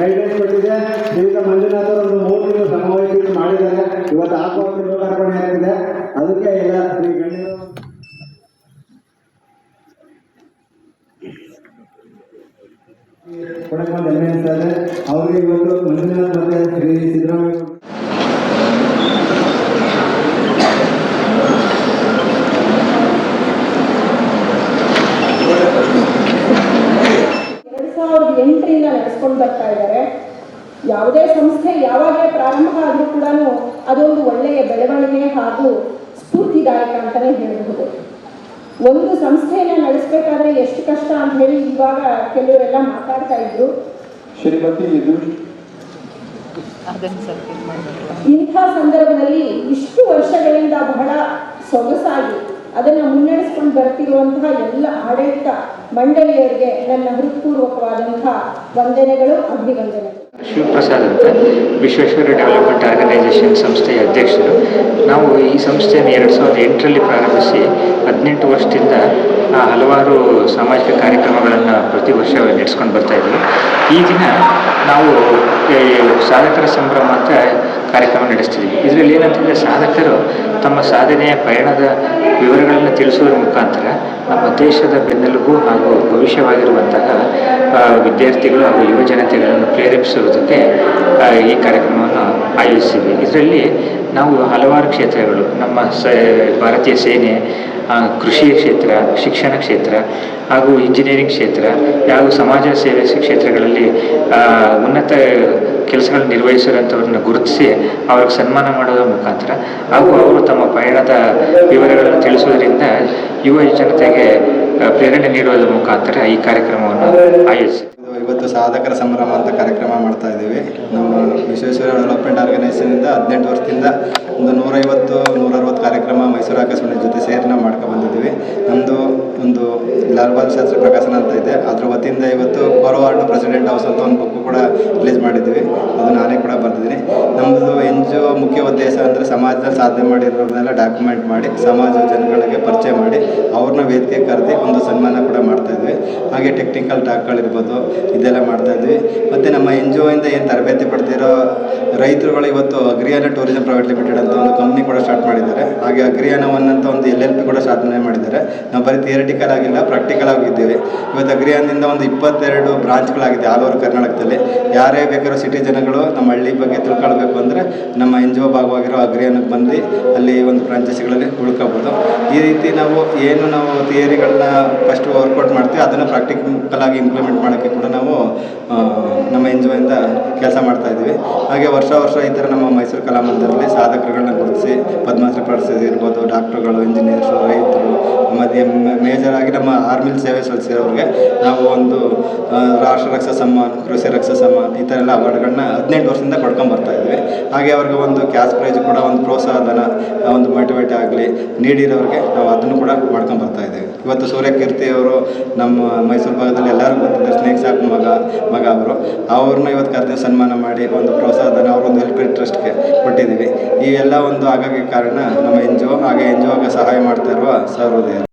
Guidance ಕೊಟ್ಟಿದೆ. ಶ್ರೀಯುತ ಮಂಜುನಾಥ್ ಅವರು 3 ತಿಂಗಳು ಶ್ರಮವಹಿಸಿ ಮಾಡಿದ್ದಾರೆ. ಇವತ್ತು ಆತ್ಮಹತ್ಯೆ ಲೋಕಾರ್ಪಣೆ ಆಗಿದೆ. ಅದಕ್ಕೆ ಎಲ್ಲ ಶ್ರೀ ಗಣ್ಯರು ಕೊಡಕ್ಕೆ ಒಂದು ಹೆಮ್ಮೆ ಅನಿಸ್ತದೆ. ಅವರಿಗೆ ಇವತ್ತು ಮಂಜುನಾಥ್ ಮತ್ತೆ ಶ್ರೀ ಸಿದ್ದರಾಮಯ್ಯ 2008ರಿಂದ ನಡೆಸ್ಕೊಂಡು ಬರ್ತಾ ಇದ್ದಾರೆ. ಯಾವುದೇ ಸಂಸ್ಥೆ ಯಾವಾಗಲೇ ಪ್ರಾರಂಭ ಆದರೂ ಕೂಡ ಅದೊಂದು ಒಳ್ಳೆಯ ಬೆಳವಣಿಗೆ ಹಾಗೂ ಸ್ಫೂರ್ತಿದಾಯಕ ಅಂತಲೇ ಹೇಳಬಹುದು. ಒಂದು ಸಂಸ್ಥೆಯನ್ನು ನಡೆಸಬೇಕಾದ್ರೆ ಎಷ್ಟು ಕಷ್ಟ ಅಂತ ಹೇಳಿ ಇವಾಗ ಕೆಲವರೆಲ್ಲ ಮಾತಾಡ್ತಾ ಇದ್ರು. ಇಂಥ ಸಂದರ್ಭದಲ್ಲಿ ಇಷ್ಟು ವರ್ಷಗಳಿಂದ ಬಹಳ ಸೊಗಸಾಗಿ ಅದನ್ನು ಮುನ್ನಡೆಸ್ಕೊಂಡು ಬರ್ತಿರುವಂತಹ ಎಲ್ಲ ಆಡಳಿತ ಮಂಡಳಿಯವರಿಗೆ ನನ್ನ ಹೃತ್ಪೂರ್ವಕವಾದಂತಹ ವಂದನೆಗಳು, ಅಭಿವಂದನೆಗಳು. ಶಿವಪ್ರಸಾದ್ ಅಂತ ವಿಶ್ವೇಶ್ವರಯ್ಯ ಡೆವಲಪ್ಮೆಂಟ್ ಆರ್ಗನೈಸೇಷನ್ ಸಂಸ್ಥೆಯ ಅಧ್ಯಕ್ಷರು. ನಾವು ಈ ಸಂಸ್ಥೆಯನ್ನು 2008ರಲ್ಲಿ ಪ್ರಾರಂಭಿಸಿ 18 ವರ್ಷದಿಂದ ಹಲವಾರು ಸಾಮಾಜಿಕ ಕಾರ್ಯಕ್ರಮಗಳನ್ನು ಪ್ರತಿ ವರ್ಷ ನಡೆಸ್ಕೊಂಡು ಬರ್ತಾ ಇದ್ವಿ. ಈ ದಿನ ನಾವು ಸಾಧಕರ ಸಂಭ್ರಮ ಅಂತ ಕಾರ್ಯಕ್ರಮ ನಡೆಸ್ತಿದ್ವಿ. ಇದರಲ್ಲಿ ಏನಂತಂದರೆ ಸಾಧಕರು ತಮ್ಮ ಸಾಧನೆಯ ಪಯಣದ ವಿವರಗಳನ್ನು ತಿಳಿಸುವುದರ ಮುಖಾಂತರ ನಮ್ಮ ದೇಶದ ಬೆನ್ನೆಲುಬು ಹಾಗೂ ಭವಿಷ್ಯವಾಗಿರುವಂತಹ ವಿದ್ಯಾರ್ಥಿಗಳು ಹಾಗೂ ಯುವ ಜನತೆಗಳನ್ನು ಪ್ರೇರೇಪಿಸುವುದಕ್ಕೆ ಈ ಕಾರ್ಯಕ್ರಮವನ್ನು ಆಯೋಜಿಸಿದ್ವಿ. ಇದರಲ್ಲಿ ನಾವು ಹಲವಾರು ಕ್ಷೇತ್ರಗಳು, ನಮ್ಮ ಭಾರತೀಯ ಸೇನೆ, ಕೃಷಿ ಕ್ಷೇತ್ರ, ಶಿಕ್ಷಣ ಕ್ಷೇತ್ರ ಹಾಗೂ ಇಂಜಿನಿಯರಿಂಗ್ ಕ್ಷೇತ್ರ ಹಾಗೂ ಸಮಾಜ ಸೇವೆ ಕ್ಷೇತ್ರಗಳಲ್ಲಿ ಉನ್ನತ ಕೆಲಸಗಳನ್ನು ನಿರ್ವಹಿಸಿರುವಂಥವ್ರನ್ನ ಗುರುತಿಸಿ ಅವ್ರಿಗೆ ಸನ್ಮಾನ ಮಾಡೋದ್ರ ಮುಖಾಂತರ ಹಾಗೂ ಅವರು ತಮ್ಮ ಪಯಣದ ವಿವರಗಳನ್ನು ತಿಳಿಸುವುದರಿಂದ ಯುವ ಜನತೆಗೆ ಪ್ರೇರಣೆ ನೀಡುವುದರ ಮುಖಾಂತರ ಈ ಕಾರ್ಯಕ್ರಮವನ್ನು ಆಯೋಜಿಸಿ ಇವತ್ತು ಸಾಧಕರ ಸಂಭ್ರಮ ಅಂತ ಕಾರ್ಯಕ್ರಮ ಮಾಡ್ತಾ ಇದ್ದೀವಿ. ನಮ್ಮ ವಿಶ್ವೇಶ್ವರಯ್ಯ ಡೆವಲಪ್ಮೆಂಟ್ ಆರ್ಗನೈಸೇಷನಿಂದ 18 ವರ್ಷದಿಂದ ಒಂದು 150-160 ಕಾರ್ಯಕ್ರಮ ಮೈಸೂರು ಆಕಾಶವಾಣಿ ಜೊತೆ ಸೇರಿ ನಾವು ಮಾಡ್ಕೊಂಡು ಬಂದಿದ್ದೀವಿ. ನಮ್ಮದು ಒಂದು ಲಾಲ್ ಬಹದ್ದೂರ್ ಶಾಸ್ತ್ರಿ ಪ್ರಕಾಶನ ಅಂತ ಇದೆ. ಅದ್ರ ವತಿಯಿಂದ ಇವತ್ತು ಫಾರ್ವರ್ಡ್ ಪ್ರೆಸಿಡೆಂಟ್ ಹೌಸ್ ಅಂತ ಒಂದು ಬುಕ್ ಕೂಡ ರಿಲೀಸ್ ಮಾಡಿದ್ದೀವಿ. ಅದು ನಾನೇ ಕೂಡ ಬರ್ತಿದ್ದೀನಿ. ನಮ್ಮದು NGO ಮುಖ್ಯ ಉದ್ದೇಶ ಅಂದರೆ ಸಮಾಜದಲ್ಲಿ ಸಾಧನೆ ಮಾಡಿರೋದನ್ನೆಲ್ಲ ಡಾಕ್ಯುಮೆಂಟ್ ಮಾಡಿ ಸಮಾಜ ಜನಗಳಿಗೆ ಪರಿಚಯ ಮಾಡಿ ಅವ್ರನ್ನ ವೇದಿಕೆ ಕರೆದು ಒಂದು ಸನ್ಮಾನ ಕೂಡ ಮಾಡ್ತಾಯಿದ್ವಿ. ಹಾಗೆ ಟೆಕ್ನಿಕಲ್ ಟಾಕ್ಗಳಿರ್ಬೋದು ಇದೆಲ್ಲ ಮಾಡ್ತಾಯಿದ್ವಿ. ಮತ್ತು ನಮ್ಮ NGO ಇಂದ ಏನು ತರಬೇತಿ ಪಡ್ತಿರೋ ರೈತರುಗಳು ಇವತ್ತು ಅಗ್ರಿಯಾನ ಟೂರಿಸಂ ಪ್ರೈವೇಟ್ ಲಿಮಿಟೆಡ್ ಅಂತ ಒಂದು ಕಂಪ್ನಿ ಕೂಡ ಸ್ಟಾರ್ಟ್ ಮಾಡಿದ್ದಾರೆ. ಹಾಗೆ ಅಗ್ರಿಯಾನ ಒನ್ ಅಂತ ಒಂದು LLP ಕೂಡ ಸ್ಥಾಪನೆ ಮಾಡಿದ್ದಾರೆ. ನಾವು ಬರೀ ಥಿಯರಿಟಿಕಲ್ ಆಗಿಲ್ಲ, ಪ್ರಾಕ್ಟಿಕಲ್ ಆಗಿದ್ದೀವಿ. ಇವತ್ತು ಅಗ್ರಿಯಾನದಿಂದ ಒಂದು 22 ಬ್ರಾಂಚ್ಗಳಾಗಿದೆ ಆಲ್ ಓವರ್ ಕರ್ನಾಟಕದಲ್ಲಿ. ಯಾರೇ ಬೇಕಾದ್ರೂ ಸಿಟಿ ಜನಗಳು ನಮ್ಮ ಹಳ್ಳಿ ಬಗ್ಗೆ ತಿಳ್ಕೊಳ್ಬೇಕು ಅಂದರೆ ನಮ್ಮ NGO ಭಾಗವಾಗಿರೋ ಅಗ್ರಿಯಾನಕ್ಕೆ ಬಂದು ಅಲ್ಲಿ ಒಂದು ಫ್ರಾಂಚೈಸಿಗಳಲ್ಲಿ ಉಳ್ಕೋಬೋದು. ಈ ರೀತಿ ನಾವು ಥಿಯರಿಗಳನ್ನ ಫಸ್ಟ್ ವರ್ಕೌಟ್ ಮಾಡ್ತೀವಿ, ಅದನ್ನು ಪ್ರಾಕ್ಟಿಕಲ್ ಆಗಿ ಇಂಪ್ಲಿಮೆಂಟ್ ಮಾಡೋಕ್ಕೆ ಕೂಡ ನಾವು ನಮ್ಮ NGO ಇಂದ ಕೆಲಸ ಮಾಡ್ತಾಯಿದ್ದೀವಿ. ಹಾಗೆ ವರ್ಷ ಈ ಥರ ನಮ್ಮ ಮೈಸೂರು ಕಲಾಮಂದಿರದಲ್ಲಿ ಸಾಧಕರುಗಳನ್ನ ಗುರುತಿಸಿ ಪದ್ಮಶ್ರೀ ಪ್ರಶಸ್ತಿ ಇರ್ಬೋದು, ಡಾಕ್ಟ್ರುಗಳು, ಇಂಜಿನಿಯರ್ಸು, ರೈತರು, ಮತ್ತು ಮೇಜರ್ ಆಗಿ ನಮ್ಮ ಆರ್ಮಿಲಿ ಸೇವೆ ಸಲ್ಲಿಸಿರೋರಿಗೆ ನಾವು ಒಂದು ರಾಷ್ಟ್ರ ರಕ್ಷಾ ಸಮ್ಮಾನ್, ಕೃಷಿ ರಕ್ಷಾ ಸಮ್ಮಾನ್ ಈ ಥರ ಎಲ್ಲ ಅವಾರ್ಡ್ಗಳನ್ನ 18 ವರ್ಷದಿಂದ ಕೊಡ್ಕೊಂಬರ್ತಾಯಿದ್ವಿ. ಹಾಗೆ ಅವ್ರಿಗೆ ಒಂದು ಕ್ಯಾಶ್ ಪ್ರೈಜ್ ಕೂಡ ಒಂದು ಪ್ರೋತ್ಸಾಹ ಧನ ಒಂದು ಮೋಟಿವೇಟ್ ಆಗಲಿ ನೀಡಿರೋರಿಗೆ ನಾವು ಅದನ್ನು ಕೂಡ ಮಾಡ್ಕೊಂಬರ್ತಾಯಿದ್ದೀವಿ. ಇವತ್ತು ಸೂರ್ಯಕೀರ್ತಿ ಅವರು ನಮ್ಮ ಮೈಸೂರು ಭಾಗದಲ್ಲಿ ಎಲ್ಲರಿಗೂ ಗೊತ್ತಿದ್ದಾರೆ, ಸ್ನೇಕ್ ಸಾಕು ಮಗ ಅವರು. ಅವ್ರನ್ನ ಇವತ್ತು ಕರೆದು ಸನ್ಮಾನ ಮಾಡಿ ಒಂದು ಪ್ರೋತ್ಸಾಹ ಧನ ಅವ್ರೊಂದು ವೆಲ್ಫೇರ್ ಟ್ರಸ್ಟ್ಗೆ ಕೊಟ್ಟಿದ್ದೀವಿ. ಈ ಎಲ್ಲ ಒಂದು ಆಗಾಗ್ಗೆ ಕಾರಣ ನಮ್ಮ NGO. ಹಾಗೆ NGOಗೆ ಸಹಾಯ ಮಾಡ್ತಾ ಇರುವ ಸಹೃದಯರು.